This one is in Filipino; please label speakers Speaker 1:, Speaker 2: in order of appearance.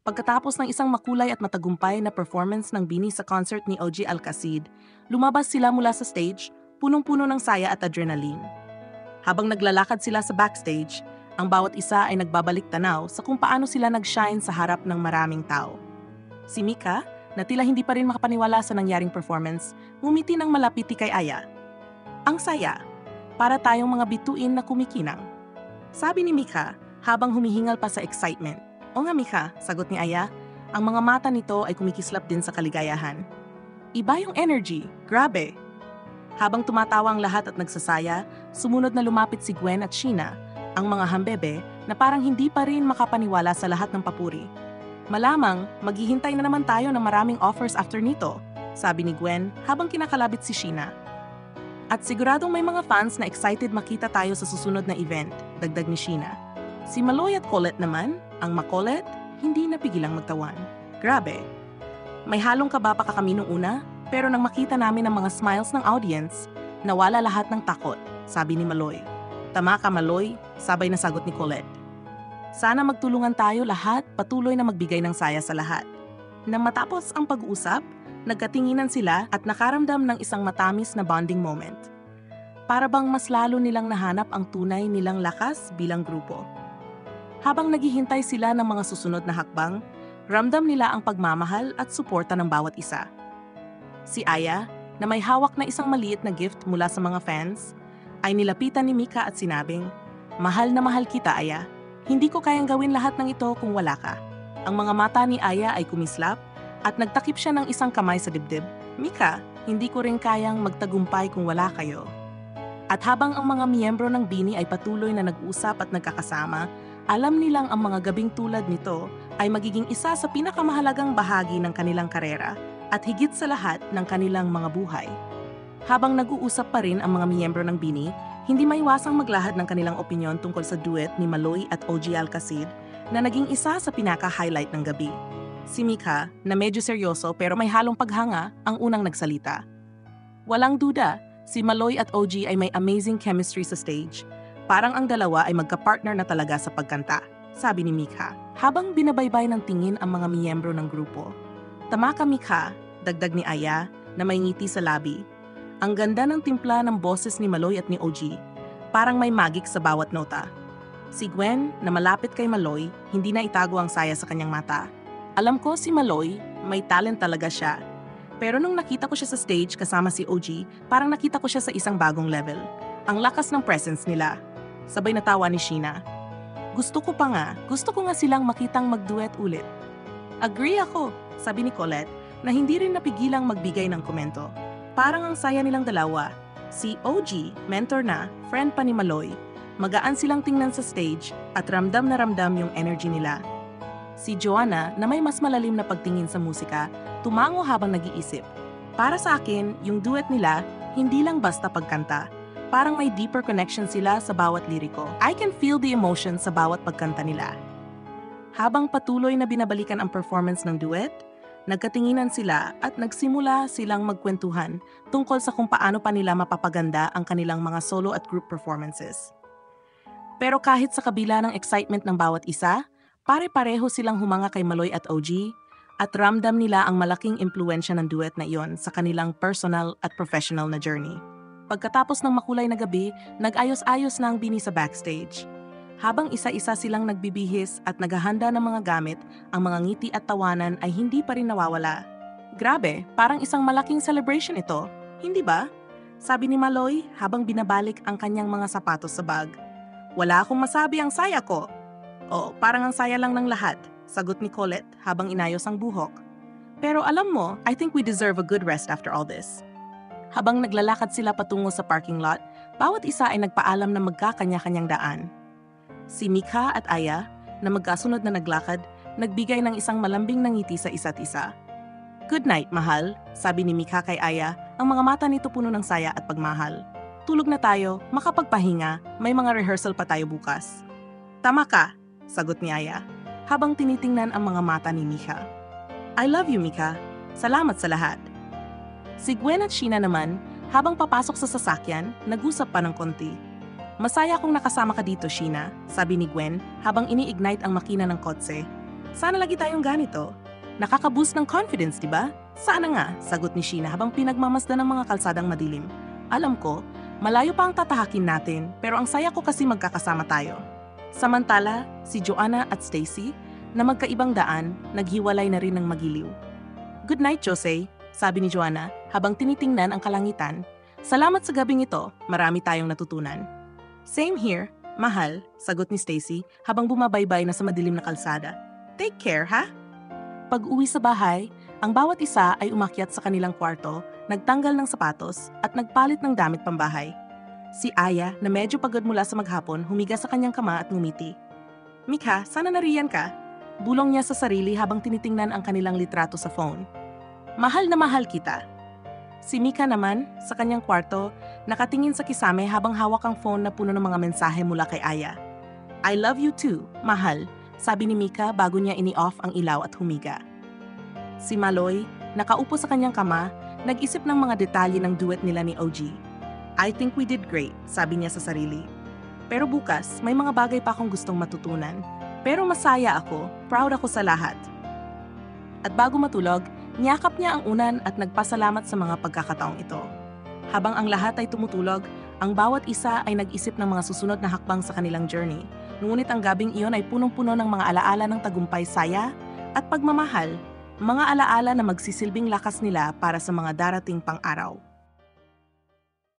Speaker 1: Pagkatapos ng isang makulay at matagumpay na performance ng Bini sa concert ni OG Alcacid, lumabas sila mula sa stage, punong-puno ng saya at adrenaline. Habang naglalakad sila sa backstage, ang bawat isa ay nagbabalik tanaw sa kung paano sila nag-shine sa harap ng maraming tao. Si Mika, na tila hindi pa rin makapaniwala sa nangyaring performance, ngumiti ng malapiti kay Aya. Ang saya, para tayong mga bituin na kumikinang. Sabi ni Mika habang humihingal pa sa excitement. O nga Mika, sagot ni Aya, ang mga mata nito ay kumikislap din sa kaligayahan. Iba yung energy, grabe. Habang tumatawa ang lahat at nagsasaya, sumunod na lumapit si Gwen at Sheena, ang mga hambebe na parang hindi pa rin makapaniwala sa lahat ng papuri. Malamang, maghihintay na naman tayo ng maraming offers after nito, sabi ni Gwen habang kinakalabit si Sheena. At siguradong may mga fans na excited makita tayo sa susunod na event, dagdag ni Sheena. Si Maloy at Colette naman, ang makulit, hindi napigilang magtawan. Grabe. May halong kaba pa kami nung una, pero nang makita namin ang mga smiles ng audience, nawala lahat ng takot, sabi ni Maloy. Tama ka Maloy, sabay na sagot ni Colette. Sana magtulungan tayo lahat, patuloy na magbigay ng saya sa lahat. Nang matapos ang pag-uusap, nagkatinginan sila at nakaramdam ng isang matamis na bonding moment. Para bang mas lalo nilang nahanap ang tunay nilang lakas bilang grupo. Habang naghihintay sila ng mga susunod na hakbang, ramdam nila ang pagmamahal at suporta ng bawat isa. Si Aya, na may hawak na isang maliit na gift mula sa mga fans, ay nilapitan ni Mika at sinabing, "Mahal na mahal kita, Aya. Hindi ko kayang gawin lahat ng ito kung wala ka." Ang mga mata ni Aya ay kumislap at nagtakip siya ng isang kamay sa dibdib. "Mika, hindi ko rin kayang magtagumpay kung wala kayo." At habang ang mga miyembro ng Bini ay patuloy na nag-usap at nagkakasama, alam nilang ang mga gabing tulad nito ay magiging isa sa pinakamahalagang bahagi ng kanilang karera at higit sa lahat ng kanilang mga buhay. Habang nag-uusap pa rin ang mga miyembro ng Bini, hindi maiwasang maglahad ng kanilang opinyon tungkol sa duet ni Maloy at OG Alcacid na naging isa sa pinaka-highlight ng gabi. Si Mika, na medyo seryoso pero may halong paghanga, ang unang nagsalita. Walang duda, si Maloy at OG ay may amazing chemistry sa stage. Parang ang dalawa ay magka-partner na talaga sa pagkanta, sabi ni Mika, habang binabaybay ng tingin ang mga miyembro ng grupo. Tama ka Mika, dagdag ni Aya na may ngiti sa labi. Ang ganda ng timpla ng boses ni Maloy at ni OG, parang may magic sa bawat nota. Si Gwen, na malapit kay Maloy, hindi na itago ang saya sa kanyang mata. Alam ko si Maloy, may talent talaga siya. Pero nung nakita ko siya sa stage kasama si OG, parang nakita ko siya sa isang bagong level. Ang lakas ng presence nila. Sabay natawa ni Sheena. Gusto ko nga silang makitang magduet ulit. Agree ako, sabi ni Colette, na hindi rin napigilang magbigay ng komento. Parang ang saya nilang dalawa. Si OG, mentor na, friend pa ni Maloy. Magaan silang tingnan sa stage at ramdam na ramdam yung energy nila. Si Joanna, na may mas malalim na pagtingin sa musika, tumango habang nag-iisip. Para sa akin, yung duet nila, hindi lang basta pagkanta. Parang may deeper connection sila sa bawat liriko. I can feel the emotion sa bawat pagkanta nila. Habang patuloy na binabalikan ang performance ng duet, nagkatinginan sila at nagsimula silang magkwentuhan tungkol sa kung paano pa nila mapapaganda ang kanilang mga solo at group performances. Pero kahit sa kabila ng excitement ng bawat isa, pare-pareho silang humanga kay Maloy at OG at ramdam nila ang malaking impluensya ng duet na iyon sa kanilang personal at professional na journey. Pagkatapos ng makulay na gabi, nag-ayos-ayos na ang Bini sa backstage. Habang isa-isa silang nagbibihis at naghahanda ng mga gamit, ang mga ngiti at tawanan ay hindi pa rin nawawala. Grabe, parang isang malaking celebration ito, hindi ba? Sabi ni Maloy habang binabalik ang kanyang mga sapatos sa bag. Wala akong masabi, ang saya ko. O, parang ang saya lang ng lahat, sagot ni Colette habang inayos ang buhok. Pero alam mo, I think we deserve a good rest after all this. Habang naglalakad sila patungo sa parking lot, bawat isa ay nagpaalam na magkakanya-kanyang daan. Si Mika at Aya, na magkasunod na naglakad, nagbigay ng isang malambing na ngiti sa isa't isa. Good night, mahal, sabi ni Mika kay Aya, ang mga mata nito puno ng saya at pagmahal. Tulog na tayo, makapagpahinga, may mga rehearsal pa tayo bukas. Tama ka, sagot ni Aya, habang tinitingnan ang mga mata ni Mika. I love you, Mika. Salamat sa lahat. Si Gwen at Sheena naman, habang papasok sa sasakyan, nag-usap pa ng konti. Masaya akong nakasama ka dito, Sheena, sabi ni Gwen habang ini-ignite ang makina ng kotse. Sana lagi tayong ganito. Nakaka-boost ng confidence, di ba? Sana nga, sagot ni Sheena habang pinagmamasdan ng mga kalsadang madilim. Alam ko, malayo pa ang tatahakin natin, pero ang saya ko kasi magkakasama tayo. Samantala, si Joanna at Stacy, na magkaibang daan, naghiwalay na rin ng magiliw. Good night, Jose, sabi ni Joanna habang tinitingnan ang kalangitan. Salamat sa gabing ito, marami tayong natutunan. Same here, mahal, sagot ni Stacy habang bumabaybay na sa madilim na kalsada. Take care, ha? Pag-uwi sa bahay, ang bawat isa ay umakyat sa kanilang kwarto, nagtanggal ng sapatos at nagpalit ng damit pambahay. Si Aya, na medyo pagod mula sa maghapon, humiga sa kanyang kama at ngumiti. Mikha, sana nariyan ka? Bulong niya sa sarili habang tinitingnan ang kanilang litrato sa phone. Mahal na mahal kita. Si Mika naman, sa kanyang kwarto, nakatingin sa kisame habang hawak ang phone na puno ng mga mensahe mula kay Aya. I love you too, mahal, sabi ni Mika bago niya ini-off ang ilaw at humiga. Si Maloy, nakaupo sa kanyang kama, nag-isip ng mga detalye ng duet nila ni OG. I think we did great, sabi niya sa sarili. Pero bukas, may mga bagay pa akong gustong matutunan. Pero masaya ako, proud ako sa lahat. At bago matulog, niyakap niya ang unan at nagpasalamat sa mga pagkakataong ito. Habang ang lahat ay tumutulog, ang bawat isa ay nag-isip ng mga susunod na hakbang sa kanilang journey. Ngunit ang gabing iyon ay punong-puno ng mga alaala ng tagumpay, saya at pagmamahal, mga alaala na magsisilbing lakas nila para sa mga darating pang araw.